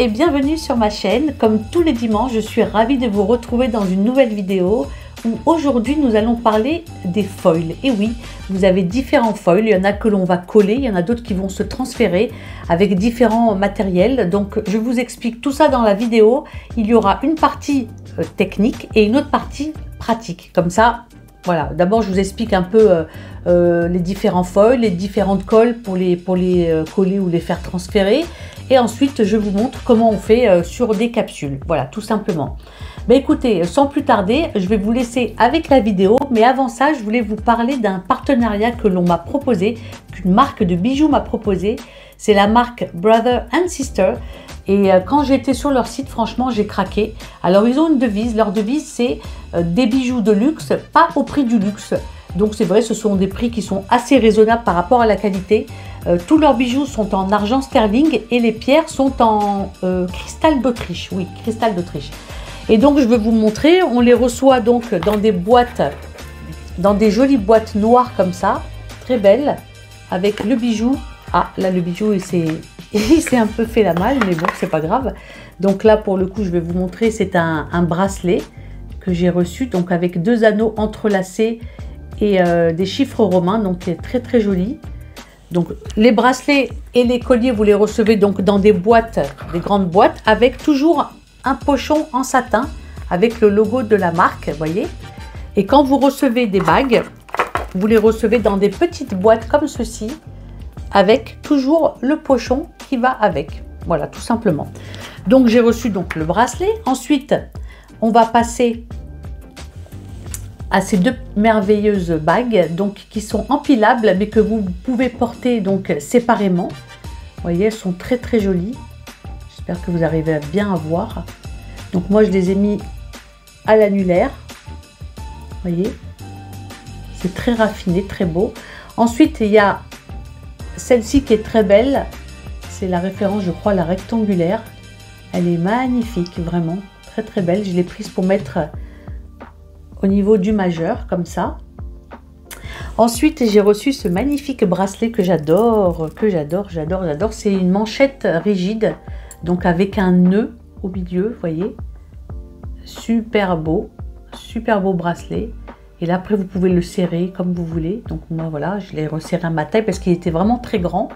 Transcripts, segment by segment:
et bienvenue sur ma chaîne. Comme tous les dimanches, je suis ravie de vous retrouver dans une nouvelle vidéo où aujourd'hui nous allons parler des foils. Et oui, vous avez différents foils, il y en a que l'on va coller, il y en a d'autres qui vont se transférer avec différents matériels. Donc je vous explique tout ça dans la vidéo. Il y aura une partie technique et une autre partie pratique. Comme ça, voilà, d'abord je vous explique un peu les différents foils, les différentes colles pour les coller ou les faire transférer. Et ensuite, je vous montre comment on fait sur des capsules. Voilà, tout simplement. Mais écoutez, sans plus tarder, je vais vous laisser avec la vidéo. Mais avant ça, je voulais vous parler d'un partenariat que l'on m'a proposé, qu'une marque de bijoux m'a proposé. C'est la marque Brother and Sister. Et quand j'ai été sur leur site, franchement, j'ai craqué. Alors, ils ont une devise. Leur devise, c'est des bijoux de luxe, pas au prix du luxe. Donc, c'est vrai, ce sont des prix qui sont assez raisonnables par rapport à la qualité. Tous leurs bijoux sont en argent sterling et les pierres sont en cristal d'Autriche. Oui, cristal d'Autriche. Et donc, je vais vous montrer. On les reçoit donc dans des boîtes, dans des jolies boîtes noires comme ça, très belles, avec le bijou. Ah, là, le bijou, il s'est un peu fait la malle, mais bon, c'est pas grave. Donc là, pour le coup, je vais vous montrer, c'est un bracelet que j'ai reçu, donc avec 2 anneaux entrelacés et des chiffres romains, donc qui est très très joli. Donc les bracelets et les colliers, vous les recevez donc dans des boîtes, des grandes boîtes, avec toujours un pochon en satin avec le logo de la marque, voyez. Et quand vous recevez des bagues, vous les recevez dans des petites boîtes comme ceci, avec toujours le pochon qui va avec. Voilà, tout simplement. Donc j'ai reçu donc le bracelet. Ensuite, on va passer à ces 2 merveilleuses bagues, donc qui sont empilables, mais que vous pouvez porter donc séparément. Vous voyez, elles sont très très jolies. J'espère que vous arrivez à bien voir. Donc moi, je les ai mis à l'annulaire. Vous voyez, c'est très raffiné, très beau. Ensuite, il y a celle-ci qui est très belle. C'est la référence, je crois, la rectangulaire. Elle est magnifique, vraiment, très très belle. Je l'ai prise pour mettre au niveau du majeur, comme ça. Ensuite, j'ai reçu ce magnifique bracelet que j'adore, j'adore. C'est une manchette rigide, donc avec un nœud au milieu, vous voyez. Super beau bracelet. Et là, après, vous pouvez le serrer comme vous voulez. Donc, moi, voilà, je l'ai resserré à ma taille parce qu'il était vraiment très grand.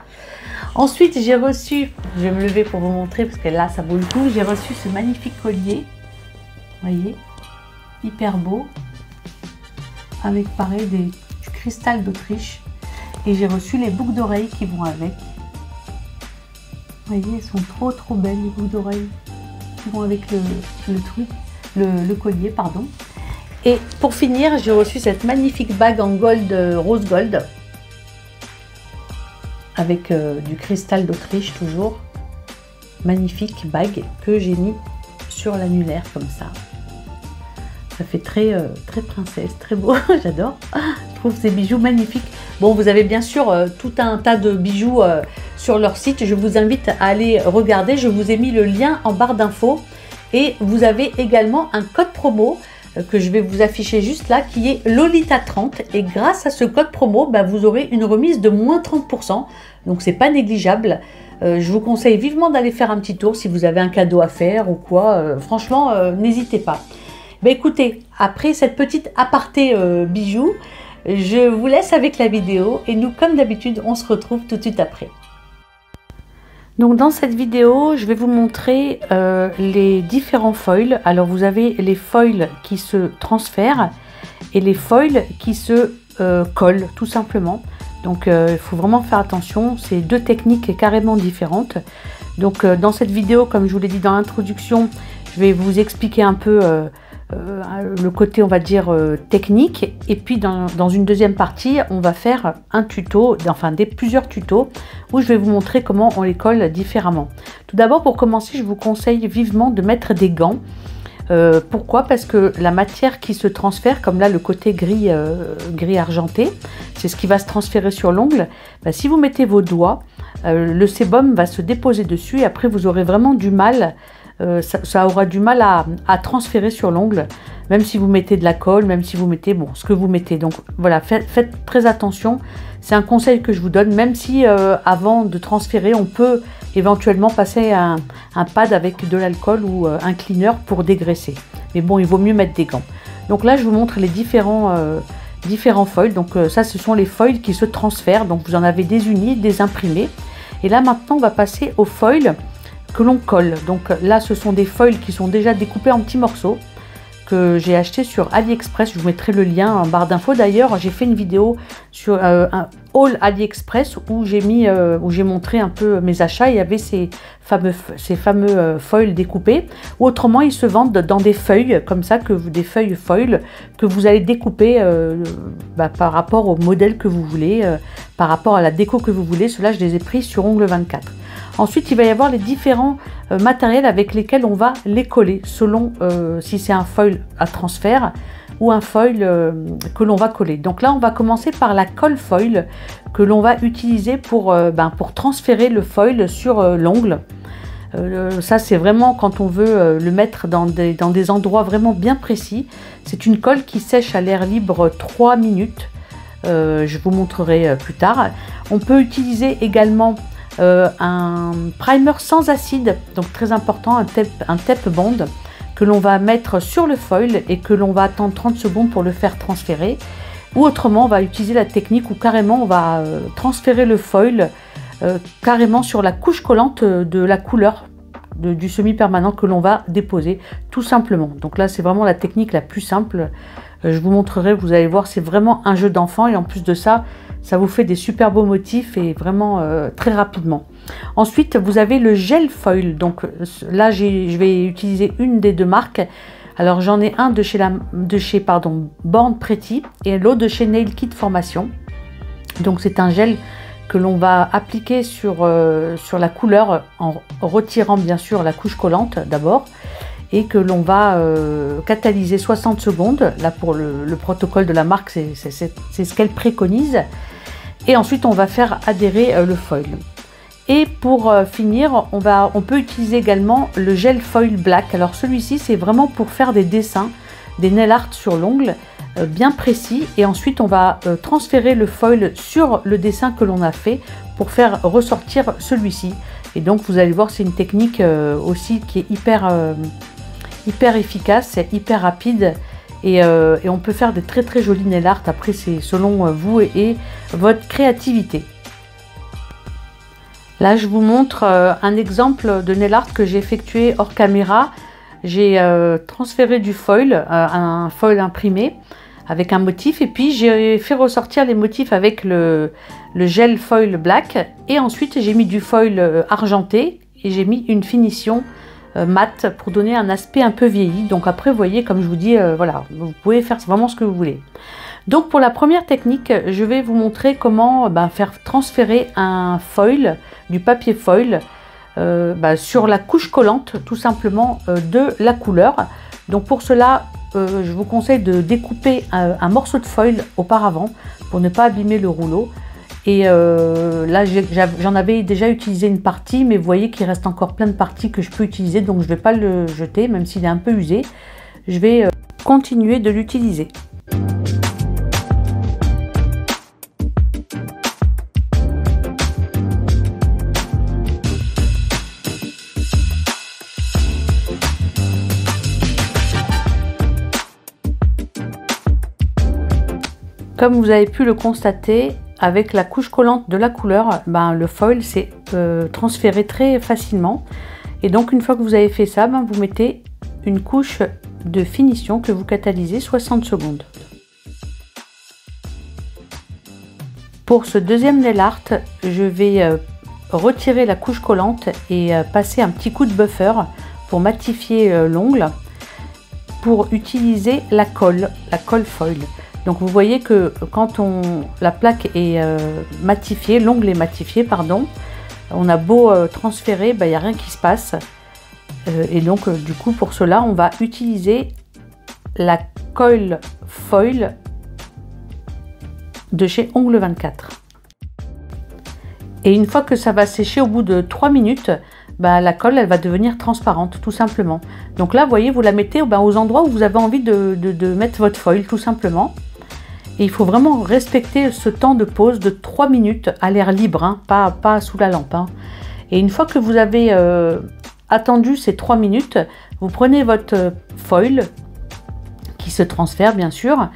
Ensuite, j'ai reçu, je vais me lever pour vous montrer parce que là, ça vaut le coup. J'ai reçu ce magnifique collier, vous voyez, hyper beau, avec pareil du cristal d'Autriche. Et j'ai reçu les boucles d'oreilles qui vont avec. Vous voyez, elles sont trop belles, les boucles d'oreilles qui vont avec le collier, pardon. Et pour finir, j'ai reçu cette magnifique bague en gold, rose gold, avec du cristal d'Autriche toujours. Magnifique bague que j'ai mis sur l'annulaire comme ça. Ça fait très princesse, très beau, j'adore. Je trouve ces bijoux magnifiques. Bon, vous avez bien sûr tout un tas de bijoux sur leur site. Je vous invite à aller regarder. Je vous ai mis le lien en barre d'infos. Et vous avez également un code promo que je vais vous afficher juste là, qui est Lolita30. Et grâce à ce code promo, vous aurez une remise de moins 30%. Donc, c'est pas négligeable. Je vous conseille vivement d'aller faire un petit tour si vous avez un cadeau à faire ou quoi. Franchement, n'hésitez pas. Écoutez, après cette petite aparté bijoux, je vous laisse avec la vidéo et nous, comme d'habitude, on se retrouve tout de suite après. Donc dans cette vidéo, je vais vous montrer les différents foils. Alors vous avez les foils qui se transfèrent et les foils qui se collent tout simplement. Donc il faut vraiment faire attention, c'est 2 techniques carrément différentes. Donc dans cette vidéo, comme je vous l'ai dit dans l'introduction, je vais vous expliquer un peu le côté, on va dire, technique. Et puis dans une deuxième partie, on va faire un tuto, enfin plusieurs tutos, où je vais vous montrer comment on les colle différemment. Tout d'abord, pour commencer, je vous conseille vivement de mettre des gants. Pourquoi? Parce que la matière qui se transfère, comme là le côté gris, gris argenté, c'est ce qui va se transférer sur l'ongle. Si vous mettez vos doigts, le sébum va se déposer dessus et après vous aurez vraiment du mal. Ça aura du mal à transférer sur l'ongle, même si vous mettez de la colle, même si vous mettez ce que vous mettez. Donc voilà, faites très attention. C'est un conseil que je vous donne, même si avant de transférer, on peut éventuellement passer un pad avec de l'alcool ou un cleaner pour dégraisser. Mais bon, il vaut mieux mettre des gants. Donc là, je vous montre les différents foils. Donc ça, ce sont les foils qui se transfèrent. Donc vous en avez des unis, des imprimés. Et là, maintenant, on va passer aux foils que l'on colle. Donc là, ce sont des foils qui sont déjà découpés en petits morceaux que j'ai acheté sur AliExpress. Je vous mettrai le lien en barre d'infos. D'ailleurs, j'ai fait une vidéo sur un haul AliExpress où j'ai montré un peu mes achats. Il y avait ces fameux foils découpés. Ou autrement, ils se vendent dans des feuilles comme ça, des feuilles foil que vous allez découper par rapport au modèle que vous voulez, par rapport à la déco que vous voulez. Ceux-là, je les ai pris sur Ongle 24. Ensuite, il va y avoir les différents matériels avec lesquels on va les coller, selon si c'est un foil à transfert ou un foil que l'on va coller. Donc là, on va commencer par la colle foil que l'on va utiliser pour transférer le foil sur l'ongle. Ça, c'est vraiment quand on veut le mettre dans des endroits vraiment bien précis. C'est une colle qui sèche à l'air libre 3 minutes. Je vous montrerai plus tard. On peut utiliser également un primer sans acide, donc très important, un tape bond que l'on va mettre sur le foil et que l'on va attendre 30 secondes pour le faire transférer. Ou autrement, on va utiliser la technique où carrément on va transférer le foil carrément sur la couche collante de la couleur du semi-permanent que l'on va déposer, tout simplement. Donc là, c'est vraiment la technique la plus simple. Je vous montrerai, vous allez voir, c'est vraiment un jeu d'enfant et en plus de ça, ça vous fait des super beaux motifs et vraiment très rapidement. Ensuite, vous avez le gel foil. Donc là, je vais utiliser une des deux marques. Alors j'en ai un de chez Born Pretty et l'autre de chez Nail Kit Formation. Donc c'est un gel que l'on va appliquer sur la couleur en retirant bien sûr la couche collante d'abord et que l'on va catalyser 60 secondes. Là pour le protocole de la marque, c'est ce qu'elle préconise. Et ensuite on va faire adhérer le foil. Et pour finir, on peut utiliser également le gel foil black. Alors celui-ci, c'est vraiment pour faire des dessins, des nail art sur l'ongle bien précis. Et ensuite, on va transférer le foil sur le dessin que l'on a fait pour faire ressortir celui-ci. Et donc, vous allez voir, c'est une technique aussi qui est hyper efficace, hyper rapide. Et on peut faire des très jolis nail art. Après, c'est selon vous et votre créativité. Là, je vous montre un exemple de nail art que j'ai effectué hors caméra. J'ai transféré du foil, un foil imprimé avec un motif. Et puis, j'ai fait ressortir les motifs avec le gel foil black. Et ensuite, j'ai mis du foil argenté et j'ai mis une finition mat pour donner un aspect un peu vieilli. Donc après, vous voyez, comme je vous dis, voilà, vous pouvez faire vraiment ce que vous voulez. Donc pour la première technique, je vais vous montrer comment faire transférer un foil, du papier foil, sur la couche collante tout simplement de la couleur. Donc pour cela, je vous conseille de découper un morceau de foil auparavant pour ne pas abîmer le rouleau. Et là, j'en avais déjà utilisé une partie, mais vous voyez qu'il reste encore plein de parties que je peux utiliser, donc je ne vais pas le jeter, même s'il est un peu usé. Je vais continuer de l'utiliser. Comme vous avez pu le constater, avec la couche collante de la couleur, le foil s'est transféré très facilement. Et donc une fois que vous avez fait ça, vous mettez une couche de finition que vous catalysez 60 secondes. Pour ce deuxième nail art, je vais retirer la couche collante et passer un petit coup de buffer pour matifier l'ongle pour utiliser la colle foil. Donc vous voyez que quand la plaque est matifiée, l'ongle est matifié, pardon, on a beau transférer, il n'y a rien qui se passe. Et donc du coup pour cela, on va utiliser la colle foil de chez Ongle 24. Et une fois que ça va sécher au bout de 3 minutes, la colle elle va devenir transparente tout simplement. Donc là vous voyez, vous la mettez aux endroits où vous avez envie de mettre votre foil tout simplement. Et il faut vraiment respecter ce temps de pause de 3 minutes à l'air libre, pas sous la lampe. Et une fois que vous avez attendu ces 3 minutes, vous prenez votre foil qui se transfère bien sûr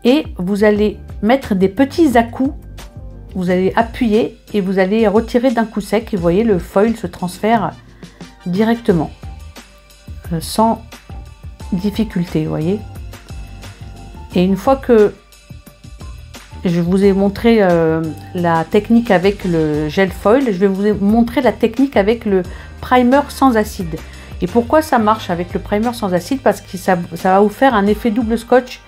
et vous allez mettre des petits à-coups. Vous allez appuyer et vous allez retirer d'un coup sec et vous voyez le foil se transfère directement sans difficulté, vous voyez. Et une fois que je vous ai montré la technique avec le gel foil, je vais vous montrer la technique avec le primer sans acide. Et pourquoi ça marche avec le primer sans acide? Parce que ça va vous faire un effet double scotch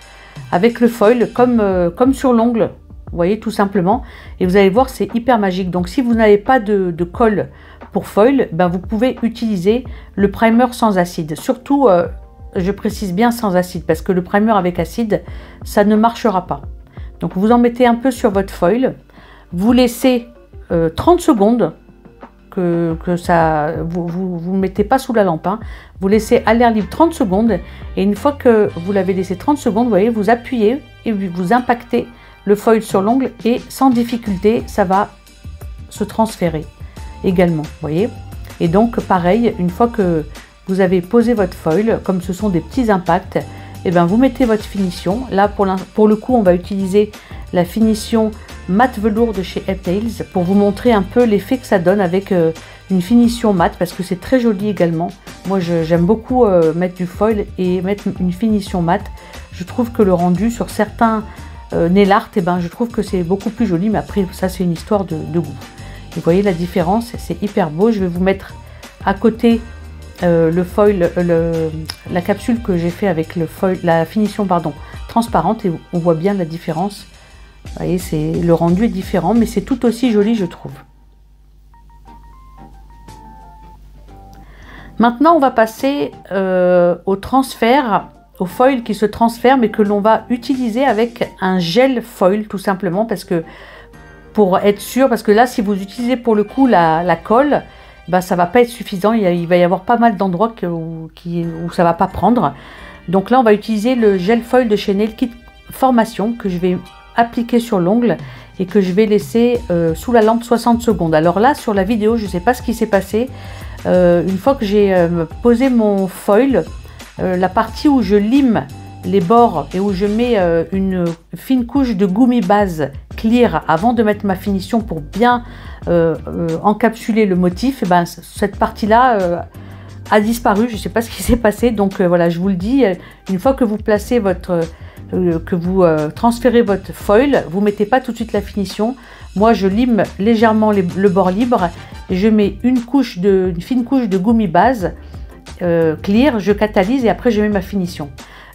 avec le foil comme sur l'ongle, vous voyez, tout simplement. Et vous allez voir, c'est hyper magique. Donc si vous n'avez pas de colle pour foil, ben, vous pouvez utiliser le primer sans acide. Surtout, je précise bien sans acide, parce que le primer avec acide, ça ne marchera pas. Donc vous en mettez un peu sur votre foil, vous laissez 30 secondes, que ça, vous ne mettez pas sous la lampe, hein. Vous laissez à l'air libre 30 secondes, et une fois que vous l'avez laissé 30 secondes, vous voyez, vous appuyez et vous impactez le foil sur l'ongle, et sans difficulté, ça va se transférer également, vous voyez. Et donc pareil, une fois que vous avez posé votre foil, comme ce sont des petits impacts, et bien vous mettez votre finition. Là pour le coup on va utiliser la finition mat velours de chez Heptails pour vous montrer un peu l'effet que ça donne avec une finition mat, parce que c'est très joli également. Moi j'aime beaucoup mettre du foil et mettre une finition mat. Je trouve que le rendu sur certains nail art, et ben je trouve que c'est beaucoup plus joli, mais après ça c'est une histoire de goût. Et vous voyez la différence, c'est hyper beau. Je vais vous mettre à côté le foil, la capsule que j'ai fait avec le foil, la finition pardon, transparente, et on voit bien la différence. Vous voyez, le rendu est différent, mais c'est tout aussi joli, je trouve. Maintenant, on va passer au transfert, au foil qui se transfère, mais que l'on va utiliser avec un gel foil, tout simplement, parce que pour être sûr, parce que là, si vous utilisez pour le coup la colle, ben, ça va pas être suffisant. Il va y avoir pas mal d'endroits où ça va pas prendre. Donc là, on va utiliser le gel foil de chez Nail Kit Formation que je vais appliquer sur l'ongle et que je vais laisser sous la lampe 60 secondes. Alors là, sur la vidéo, je sais pas ce qui s'est passé. Une fois que j'ai posé mon foil, la partie où je lime les bords et où je mets une fine couche de gummy base clear avant de mettre ma finition pour bien encapsuler le motif, et ben, cette partie là a disparu. Je ne sais pas ce qui s'est passé. Donc voilà, je vous le dis, une fois que vous placez votre que vous transférez votre foil, vous mettez pas tout de suite la finition. Moi je lime légèrement le bord libre et je mets une fine couche de gummy base clear, je catalyse et après je mets ma finition.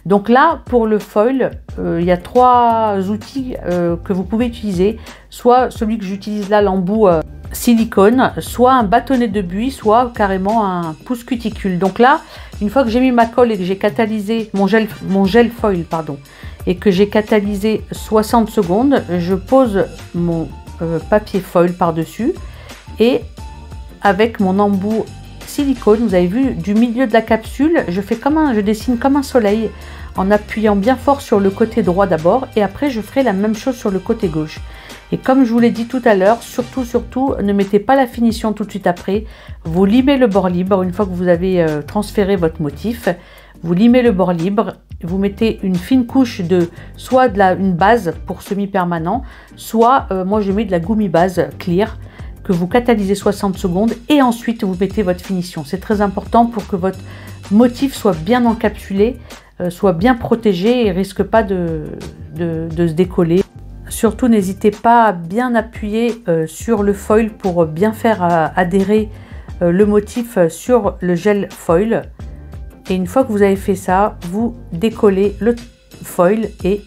Donc là, pour le foil, il y a 3 outils que vous pouvez utiliser. Soit celui que j'utilise là, l'embout silicone, soit un bâtonnet de buis, soit carrément un pouce cuticule. Donc là, une fois que j'ai mis ma colle et que j'ai catalysé mon gel foil, pardon, et que j'ai catalysé 60 secondes, je pose mon papier foil par-dessus avec mon embout silicone, vous avez vu, du milieu de la capsule, je dessine comme un soleil en appuyant bien fort sur le côté droit d'abord, et après je ferai la même chose sur le côté gauche. Et comme je vous l'ai dit tout à l'heure, surtout ne mettez pas la finition tout de suite après. Vous limez le bord libre une fois que vous avez transféré votre motif. Vous limez le bord libre, vous mettez une fine couche de soit une base pour semi-permanent, soit moi je mets de la gummy base clear que vous catalysez 60 secondes et ensuite vous mettez votre finition. C'est très important pour que votre motif soit bien encapsulé, soit bien protégé et risque pas de se décoller. Surtout n'hésitez pas à bien appuyer sur le foil pour bien faire adhérer le motif sur le gel foil. Et une fois que vous avez fait ça, vous décollez le foil et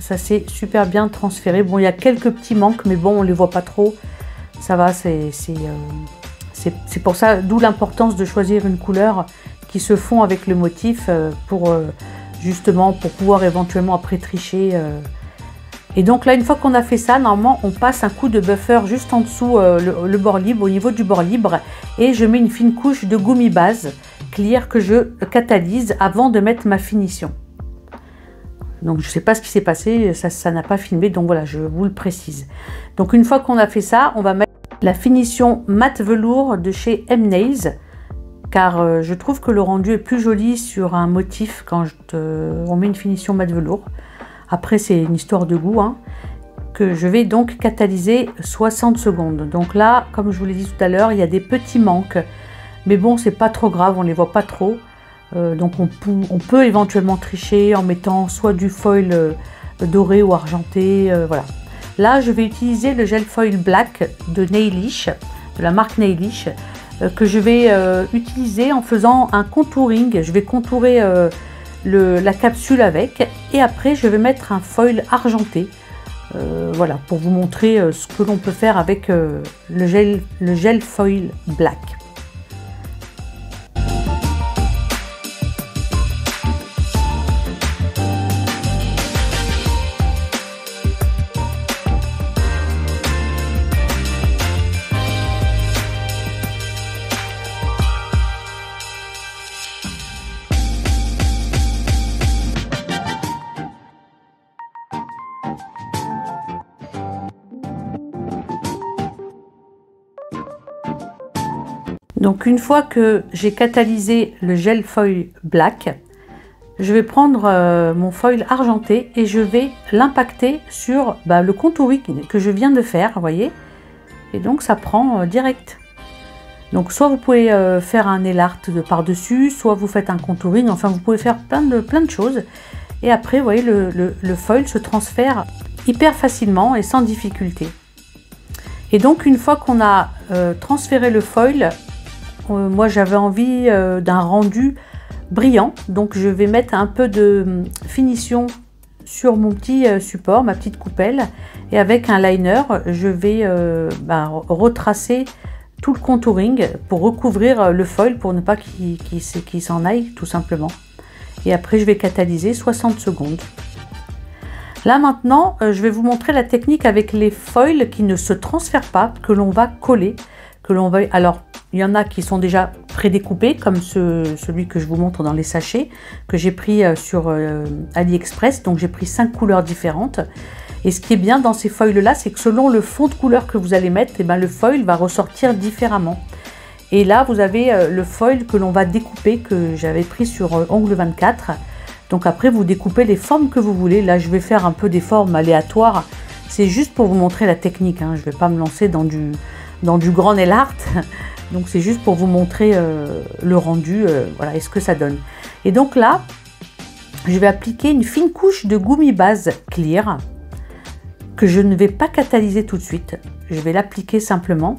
ça s'est super bien transféré. Bon, il y a quelques petits manques, mais bon, on les voit pas trop. Ça va, c'est pour ça, d'où l'importance de choisir une couleur qui se fond avec le motif justement pour pouvoir éventuellement après tricher. Et donc là, une fois qu'on a fait ça, normalement, on passe un coup de buffer juste en dessous le bord libre, au niveau du bord libre, et je mets une fine couche de gummy base clear que je catalyse avant de mettre ma finition. Donc je ne sais pas ce qui s'est passé, ça n'a pas filmé, donc voilà, je vous le précise. Donc une fois qu'on a fait ça, on va mettre la finition mat velours de chez M-Nails, car je trouve que le rendu est plus joli sur un motif quand on met une finition mat velours. Après, c'est une histoire de goût, hein, que je vais donc catalyser 60 secondes. Donc là, comme je vous l'ai dit tout à l'heure, il y a des petits manques, mais bon, c'est pas trop grave, on les voit pas trop. Donc on peut éventuellement tricher en mettant soit du foil doré ou argenté, voilà. Là, je vais utiliser le gel foil black de Nailish, de la marque Nailish, que je vais utiliser en faisant un contouring. Je vais contourer la capsule avec, et après je vais mettre un foil argenté, voilà, pour vous montrer ce que l'on peut faire avec le gel foil black. Donc une fois que j'ai catalysé le gel foil black, je vais prendre mon foil argenté et je vais l'impacter sur le contouring que je viens de faire, vous voyez. Et donc ça prend direct. Donc soit vous pouvez faire un nail art par-dessus, soit vous faites un contouring, enfin vous pouvez faire plein de choses. Et après, vous voyez, le foil se transfère hyper facilement et sans difficulté. Et donc une fois qu'on a transféré le foil, moi j'avais envie d'un rendu brillant, donc je vais mettre un peu de finition sur mon petit support, ma petite coupelle, et avec un liner je vais retracer tout le contouring pour recouvrir le foil pour ne pas qu'il s'en aille tout simplement. Et après je vais catalyser 60 secondes. Là maintenant je vais vous montrer la technique avec les foils qui ne se transfèrent pas, que l'on va coller, alors il y en a qui sont déjà prédécoupés comme celui que je vous montre dans les sachets que j'ai pris sur AliExpress. Donc j'ai pris 5 couleurs différentes, et ce qui est bien dans ces foils là, c'est que selon le fond de couleur que vous allez mettre, le foil va ressortir différemment. Et là vous avez le foil que l'on va découper, que j'avais pris sur Ongle 24. Donc après vous découpez les formes que vous voulez. Là je vais faire un peu des formes aléatoires, c'est juste pour vous montrer la technique, hein. Je ne vais pas me lancer dans du grand nail art. Donc c'est juste pour vous montrer le rendu, voilà, et ce que ça donne. Et donc là, je vais appliquer une fine couche de gummi base clear que je ne vais pas catalyser tout de suite. Je vais l'appliquer simplement,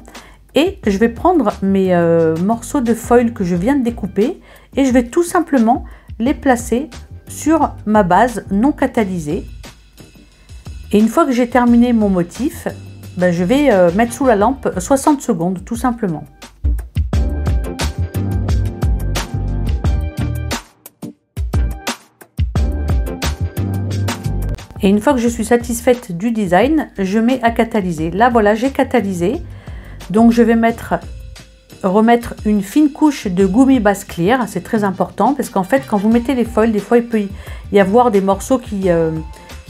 et je vais prendre mes morceaux de foil que je viens de découper et je vais tout simplement les placer sur ma base non catalysée. Et une fois que j'ai terminé mon motif, je vais mettre sous la lampe 60 secondes tout simplement. Et une fois que je suis satisfaite du design, je mets à catalyser. Là voilà, j'ai catalysé. Donc je vais remettre une fine couche de gummi base clear. C'est très important parce qu'en fait quand vous mettez les foils, des fois il peut y avoir des morceaux qui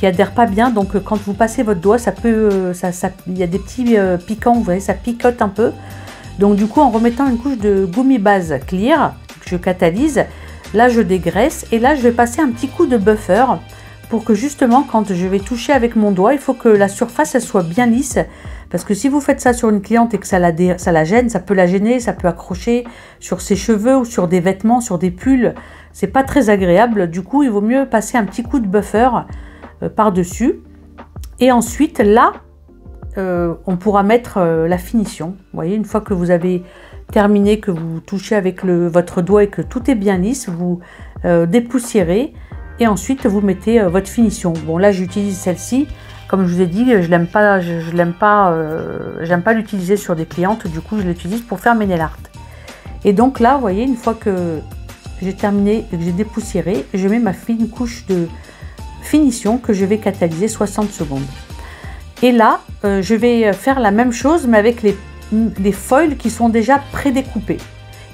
adhèrent pas bien. Donc quand vous passez votre doigt, il y a des petits piquants, vous voyez, ça picote un peu. Donc du coup, en remettant une couche de gummi base clear que je catalyse, là je dégraisse et là je vais passer un petit coup de buffer pour que justement quand je vais toucher avec mon doigt, il faut que la surface elle soit bien lisse, parce que si vous faites ça sur une cliente et que ça la gêne, ça peut la gêner, ça peut accrocher sur ses cheveux ou sur des vêtements, sur des pulls, c'est pas très agréable. Du coup il vaut mieux passer un petit coup de buffer par-dessus, et ensuite là on pourra mettre la finition. Vous voyez, une fois que vous avez terminé, que vous touchez avec votre doigt et que tout est bien lisse, vous dépoussiérez et ensuite vous mettez votre finition. Bon là j'utilise celle-ci, comme je vous ai dit, j'aime pas l'utiliser sur des clientes, du coup je l'utilise pour faire mes nail art. Et donc là vous voyez, une fois que j'ai terminé et que j'ai dépoussiéré, je mets ma fine couche de finition que je vais catalyser 60 secondes. Et là je vais faire la même chose mais avec les foils qui sont déjà prédécoupés.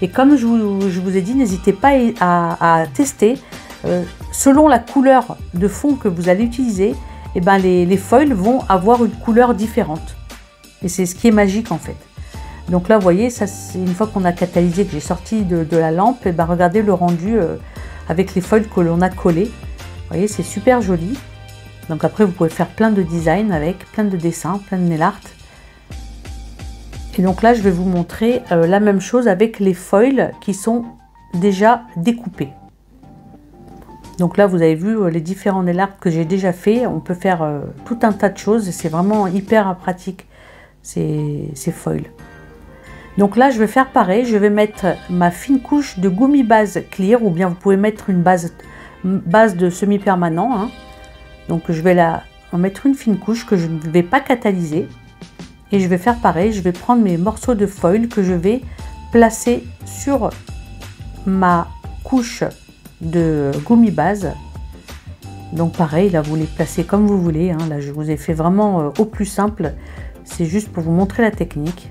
Et comme je vous ai dit, n'hésitez pas à tester selon la couleur de fond que vous allez utiliser. Et les foils vont avoir une couleur différente, et c'est ce qui est magique en fait. Donc là, vous voyez, ça, une fois qu'on a catalysé, que j'ai sorti de la lampe, et ben regardez le rendu avec les foils que l'on a collés. Vous voyez, c'est super joli. Donc après, vous pouvez faire plein de designs avec, plein de dessins, plein de nail art. Et donc là, je vais vous montrer la même chose avec les foils qui sont déjà découpés. Donc là, vous avez vu les différents nail art que j'ai déjà fait. On peut faire tout un tas de choses. C'est vraiment hyper pratique, ces foils. Donc là, je vais faire pareil. Je vais mettre ma fine couche de gummi base clear, ou bien vous pouvez mettre une base de semi-permanent. Hein. Donc je vais en mettre une fine couche que je ne vais pas catalyser. Et je vais faire pareil. Je vais prendre mes morceaux de foil que je vais placer sur ma couche de gummi base. Donc pareil, là, vous les placez comme vous voulez. Hein. Là, je vous ai fait vraiment au plus simple. C'est juste pour vous montrer la technique.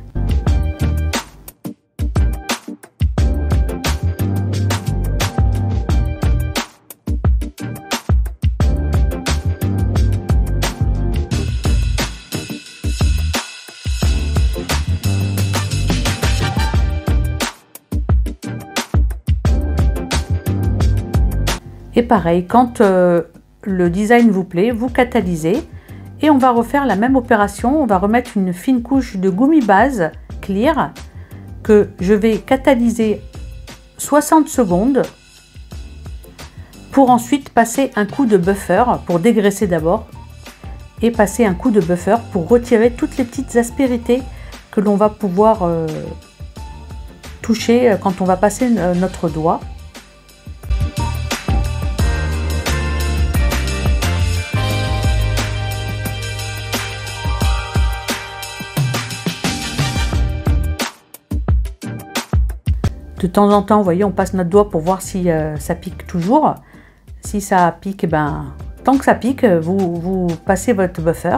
Et pareil, quand le design vous plaît, vous catalysez et on va refaire la même opération. On va remettre une fine couche de gummi base clear que je vais catalyser 60 secondes pour ensuite passer un coup de buffer pour dégraisser d'abord et passer un coup de buffer pour retirer toutes les petites aspérités que l'on va pouvoir toucher quand on va passer notre doigt. De temps en temps, vous voyez, on passe notre doigt pour voir si ça pique toujours. Si ça pique, ben, tant que ça pique, vous passez votre buffer.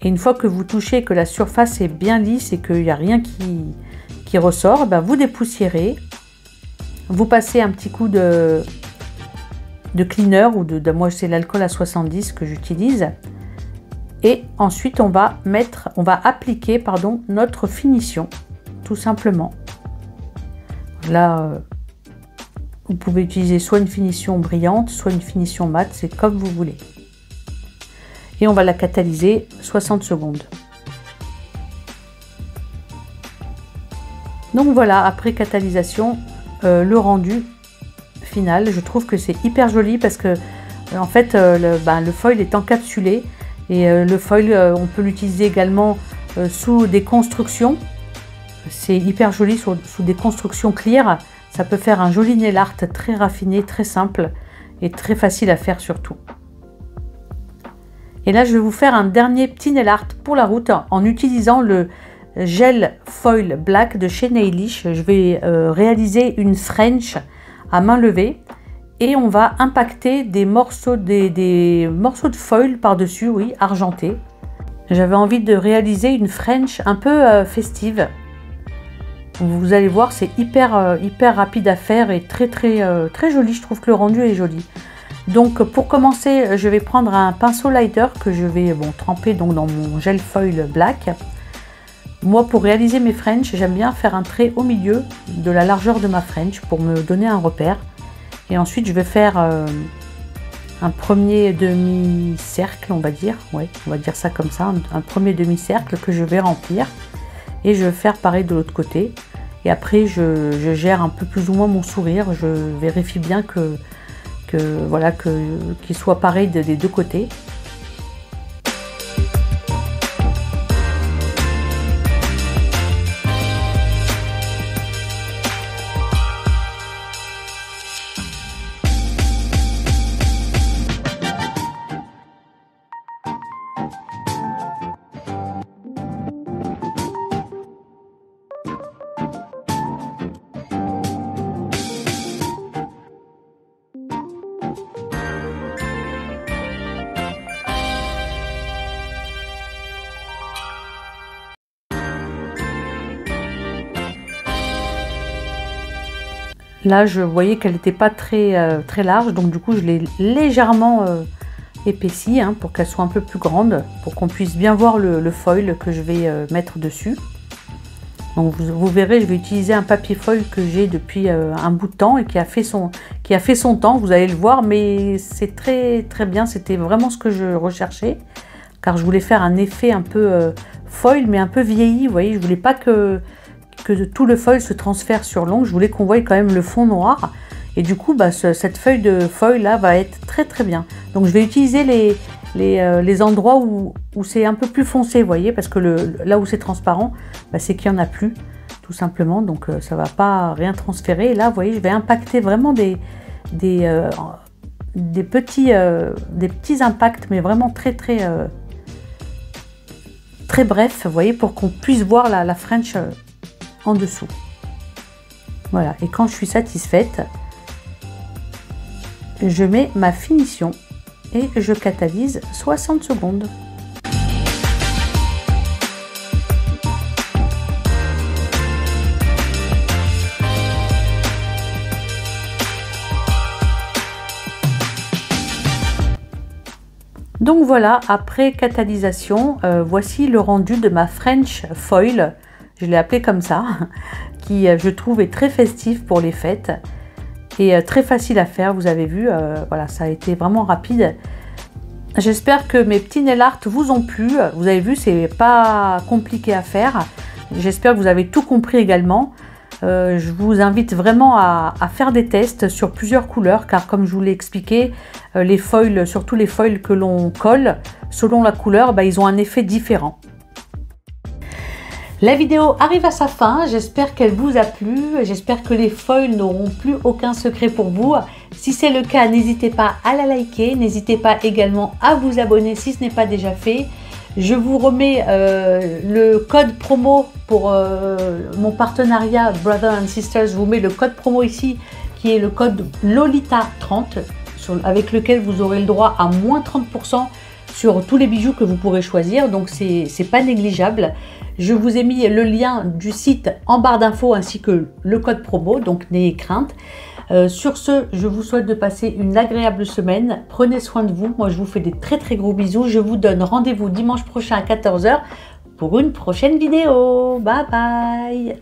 Et une fois que vous touchez, que la surface est bien lisse et qu'il n'y a rien qui ressort, ben, vous dépoussiérez. Vous passez un petit coup de cleaner, ou moi c'est l'alcool à 70 que j'utilise. Et ensuite, on va appliquer notre finition, tout simplement. Là, vous pouvez utiliser soit une finition brillante, soit une finition mate, c'est comme vous voulez. Et on va la catalyser 60 secondes. Donc voilà, après catalysation, le rendu final, je trouve que c'est hyper joli parce que en fait, le foil est encapsulé et le foil, on peut l'utiliser également sous des constructions. C'est hyper joli sous des constructions clear. Ça peut faire un joli nail art très raffiné, très simple et très facile à faire surtout. Et là, je vais vous faire un dernier petit nail art pour la route en utilisant le gel foil black de chez Nailish. Je vais réaliser une French à main levée et on va impacter des morceaux de foil par-dessus, oui, argenté. J'avais envie de réaliser une French un peu festive. Vous allez voir, c'est hyper rapide à faire et très joli. Je trouve que le rendu est joli. Donc pour commencer, je vais prendre un pinceau lighter que je vais tremper donc dans mon gel foil black. Moi, pour réaliser mes French, j'aime bien faire un trait au milieu de la largeur de ma French pour me donner un repère. Et ensuite, je vais faire un premier demi-cercle, on va dire. Ouais, on va dire ça comme ça, un premier demi-cercle que je vais remplir. Et je vais faire pareil de l'autre côté. Et après, je gère un peu plus ou moins mon sourire. Je vérifie bien qu'il soit pareil des deux côtés. Là, je voyais qu'elle n'était pas très large, donc du coup, je l'ai légèrement épaissie pour qu'elle soit un peu plus grande, pour qu'on puisse bien voir le foil que je vais mettre dessus. Donc vous verrez, je vais utiliser un papier foil que j'ai depuis un bout de temps et qui a fait son temps, vous allez le voir, mais c'est très très bien, c'était vraiment ce que je recherchais, car je voulais faire un effet un peu foil, mais un peu vieilli, vous voyez, je voulais pas que tout le foil se transfère sur l'ongle, je voulais qu'on voie quand même le fond noir, et du coup, cette feuille de foil là va être très très bien. Donc je vais utiliser les endroits où c'est un peu plus foncé, vous voyez, parce que là où c'est transparent, c'est qu'il n'y en a plus, tout simplement, donc ça va pas rien transférer. Et là, vous voyez, je vais impacter vraiment des petits impacts, mais vraiment très très très bref, vous voyez, pour qu'on puisse voir la French en dessous. Voilà, et quand je suis satisfaite, je mets ma finition et je catalyse 60 secondes. Donc voilà, après catalysation, voici le rendu de ma French foil, je l'ai appelé comme ça, qui je trouve est très festif pour les fêtes et très facile à faire, vous avez vu, voilà, ça a été vraiment rapide. J'espère que mes petits nail art vous ont plu, vous avez vu, c'est pas compliqué à faire, j'espère que vous avez tout compris également. Je vous invite vraiment à faire des tests sur plusieurs couleurs, car comme je vous l'ai expliqué, les foils, surtout les foils que l'on colle, selon la couleur, ils ont un effet différent. La vidéo arrive à sa fin, j'espère qu'elle vous a plu, j'espère que les foils n'auront plus aucun secret pour vous. Si c'est le cas, n'hésitez pas à la liker, n'hésitez pas également à vous abonner si ce n'est pas déjà fait. Je vous remets le code promo pour mon partenariat Brother and Sisters. Je vous mets le code promo ici qui est le code Lolita30 avec lequel vous aurez le droit à moins 30% sur tous les bijoux que vous pourrez choisir. Donc c'est pas négligeable. Je vous ai mis le lien du site en barre d'infos ainsi que le code promo, donc n'ayez crainte. Sur ce, je vous souhaite de passer une agréable semaine. Prenez soin de vous. Moi, je vous fais des très très gros bisous. Je vous donne rendez-vous dimanche prochain à 14 h pour une prochaine vidéo. Bye bye.